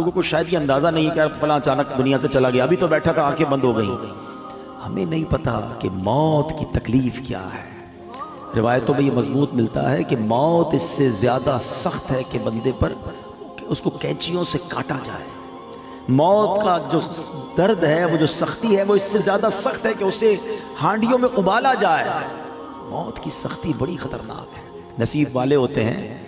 لوگوں کو شاید یہ اندازہ نہیں کہ فلاں اچانک دنیا سے چلا گیا، ابھی تو بیٹھا تھا آنکھیں بند ہو گئیں۔ ہمیں نہیں پتا کہ موت کی تکلیف کیا ہے۔ روایتوں میں یہ مضبوط ملتا ہے کہ موت اس سے زیادہ سخت ہے کہ بندے پر اس کو کینچیوں سے کاٹا جائے۔ موت کا جو درد ہے، وہ جو سختی ہے، وہ اس سے زیادہ سخت ہے کہ اسے ہانڈیوں میں ابالا جائے۔ موت کی سختی بڑی خطرناک ہے۔ نصیب والے ہوتے ہیں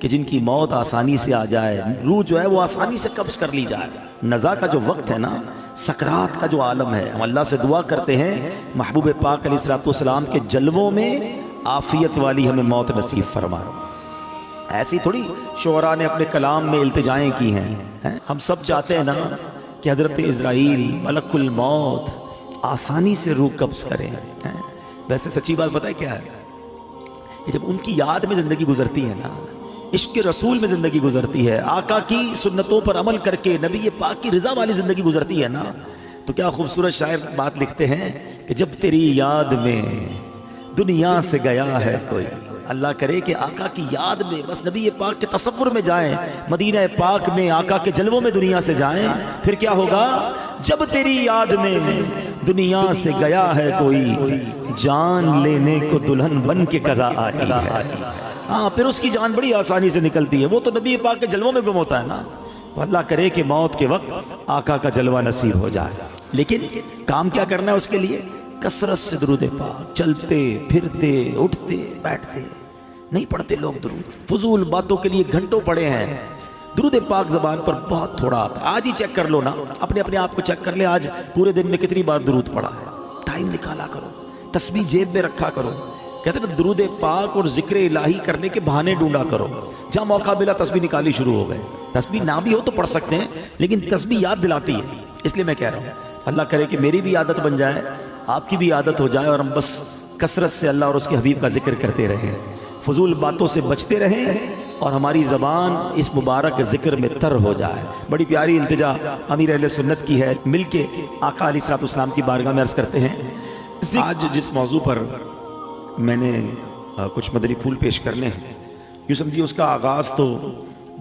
کہ جن کی موت آسانی سے آ جائے، روح جو ہے وہ آسانی سے قبض کر لی جائے۔ نزا کا جو وقت ہے نا، سکرات کا جو عالم ہے، ہم اللہ سے دعا کرتے ہیں محبوب پاک علیہ الصلوۃ والسلام کے جلووں میں عافیت والی ہمیں موت نصیب فرمائے۔ ایسی تھوڑی شعراء نے اپنے کلام میں التجائیں کی ہیں۔ ہم سب چاہتے ہیں نا کہ حضرت اسرائیل ملک الموت آسانی سے روح قبض کریں۔ ویسے سچی بات بتائے کیا ہے کہ جب ان کی یاد میں زندگی گزرتی ہے نا، عشق رسول میں زندگی گزرتی ہے، آقا کی سنتوں پر عمل کر کے نبی پاک کی رضا والی زندگی گزرتی ہے نا، تو کیا خوبصورت شاعر بات لکھتے ہیں کہ جب تیری یاد میں دنیا سے گیا ہے کوئی، اللہ کرے کہ آقا کی یاد میں بس نبی پاک کے تصور میں جائیں، مدینہ پاک میں آقا کے جلووں میں دنیا سے جائیں، پھر کیا ہوگا؟ جب تیری یاد میں دنیا سے گیا ہے کوئی، جان لینے کو دلہن بن کے قضا آئی ہے۔ ہاں، پھر اس کی جان بڑی آسانی سے نکلتی ہے، وہ تو نبی پاک کے جلووں میں گم ہوتا ہے نا۔ تو اللہ کرے کہ موت کے وقت آقا کا جلوہ نصیب ہو جائے۔ لیکن کام کیا کرنا ہے اس کے لیے؟ کثرت سے درود پاک، چلتے پھرتے اٹھتے بیٹھتے۔ نہیں پڑھتے لوگ درود، فضول باتوں کے لیے گھنٹوں پڑے ہیں۔ درود پاک زبان پر بہت تھوڑا آتا ہے۔ آج ہی چیک کر لو نا، اپنے آپ کو چیک کر لے، آج پورے دن میں کتنی بار درود پڑھا ہے۔ ٹائم نکالا کرو، تسبیح جیب میں رکھا کرو۔ کہتے ہیں نا، درود پاک اور ذکر الہی کرنے کے بہانے ڈھونڈا کرو۔ جہاں موقع ملا تسبیح نکالی شروع ہو گئے۔ تسبیح نہ بھی ہو تو پڑھ سکتے ہیں، لیکن تسبیح یاد دلاتی ہے، اس لیے میں کہہ رہا ہوں اللہ کرے کہ میری بھی عادت بن جائے، آپ کی بھی عادت ہو جائے، اور ہم بس کثرت سے اللہ اور اس کے حبیب کا ذکر کرتے رہیں، فضول باتوں سے بچتے رہیں، اور ہماری زبان اس مبارک ذکر میں تر ہو جائے۔ بڑی پیاری التجا امیر اہل سنت کی ہے، مل کے آقا علیہ الصلوۃ والسلام کی بارگاہ میں عرض کرتے ہیں۔ آج جس موضوع پر میں نے کچھ مدنی پھول پیش کرنے ہیں، یوں سمجھیے اس کا آغاز تو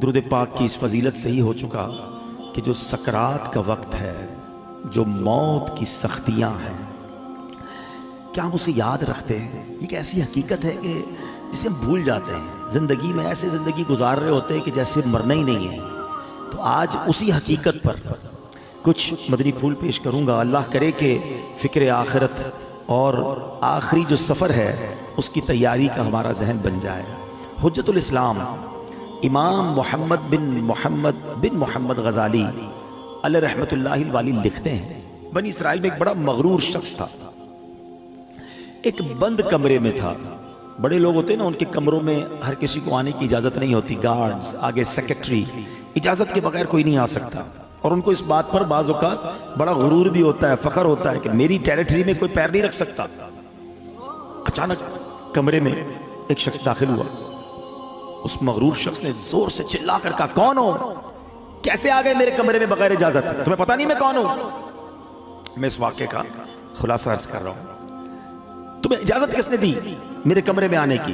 درود پاک کی اس فضیلت سے ہی ہو چکا کہ جو سکرات کا وقت ہے، جو موت کی سختیاں ہیں، کیا ہم اسے یاد رکھتے ہیں؟ یہ ایک ایسی حقیقت ہے کہ جسے ہم بھول جاتے ہیں۔ زندگی میں ایسے زندگی گزار رہے ہوتے ہیں کہ جیسے مرنا ہی نہیں ہے۔ تو آج اسی حقیقت پر کچھ مدنی پھول پیش کروں گا۔ اللہ کرے کہ فکر آخرت اور آخری جو سفر ہے اس کی تیاری کا ہمارا ذہن بن جائے۔ حجت الاسلام امام محمد بن محمد غزالی علیہ رحمت اللہ الوالی لکھتے ہیں، بنی اسرائیل میں ایک بڑا مغرور شخص تھا، ایک بند کمرے میں تھا۔ بڑے لوگ ہوتے ہیں نا، ان کے کمروں میں ہر کسی کو آنے کی اجازت نہیں ہوتی، گارڈز آگے سیکرٹری، اجازت کے بغیر کوئی نہیں آ سکتا۔ اور ان کو اس بات پر بعض اوقات بڑا غرور بھی ہوتا ہے، فخر ہوتا ہے کہ میری ٹیریٹری میں کوئی پیر نہیں رکھ سکتا۔ اچانک کمرے میں ایک شخص داخل ہوا، اس مغرور شخص نے زور سے چلا کر کہا، کون ہو؟ کیسے آ گئے میرے کمرے میں بغیر اجازت؟ تمہیں پتہ نہیں میں کون ہوں؟ میں اس واقعے کا خلاصہ عرض کر رہا ہوں۔ تمہیں اجازت کس نے دی میرے کمرے میں آنے کی؟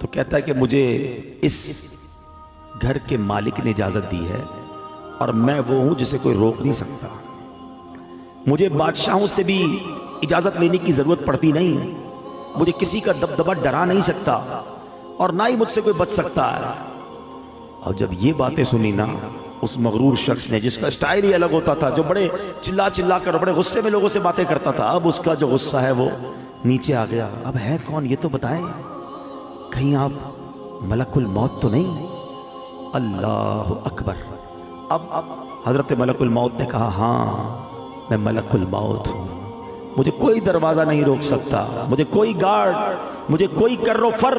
تو کہتا ہے کہ مجھے اس گھر کے مالک نے اجازت دی ہے، اور میں وہ ہوں جسے کوئی روک نہیں سکتا۔ مجھے بادشاہوں سے بھی اجازت لینے کی ضرورت پڑتی نہیں، مجھے کسی کا دبدبہ ڈرا نہیں سکتا، اور نہ ہی مجھ سے کوئی بچ سکتا ہے۔ اور جب یہ باتیں سنی نا، اس مغرور شخص نے، جس کا سٹائل ہی الگ ہوتا تھا، جو بڑے چلا کر بڑے غصے میں لوگوں سے باتیں کرتا تھا، اب اس کا جو غصہ ہے وہ نیچے آ گیا۔ اب ہے کون یہ تو بتائیں، کہیں آپ ملک الموت تو نہیں؟ اللہ اکبر۔ اب حضرت ملک الموت نے کہا، ہاں میں ملک الموت ہوں، مجھے کوئی دروازہ نہیں روک سکتا، مجھے کوئی گارڈ، مجھے کوئی کر و فر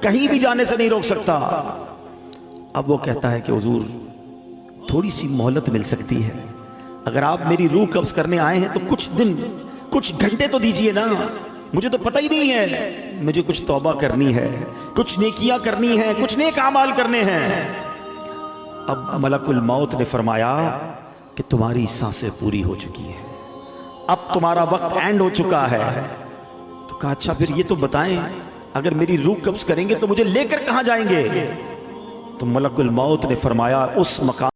کہیں بھی جانے سے نہیں روک سکتا۔ اب وہ کہتا ہے کہ حضور تھوڑی سی مہلت مل سکتی ہے، اگر آپ میری روح قبض کرنے آئے ہیں تو کچھ دن، کچھ گھنٹے تو دیجئے نا، مجھے تو پتہ ہی نہیں ہے، مجھے کچھ توبہ کرنی ہے، کچھ نیکیاں کرنی ہیں، کچھ نیک اعمال کرنے ہیں۔ اب ملک الموت نے فرمایا کہ تمہاری سانسیں پوری ہو چکی ہیں، اب تمہارا وقت اینڈ ہو چکا ہے۔ تو کہا اچھا پھر یہ تو بتائیں، اگر میری روح قبض کریں گے تو مجھے لے کر کہاں جائیں گے؟ تو ملک الموت نے فرمایا اس مقام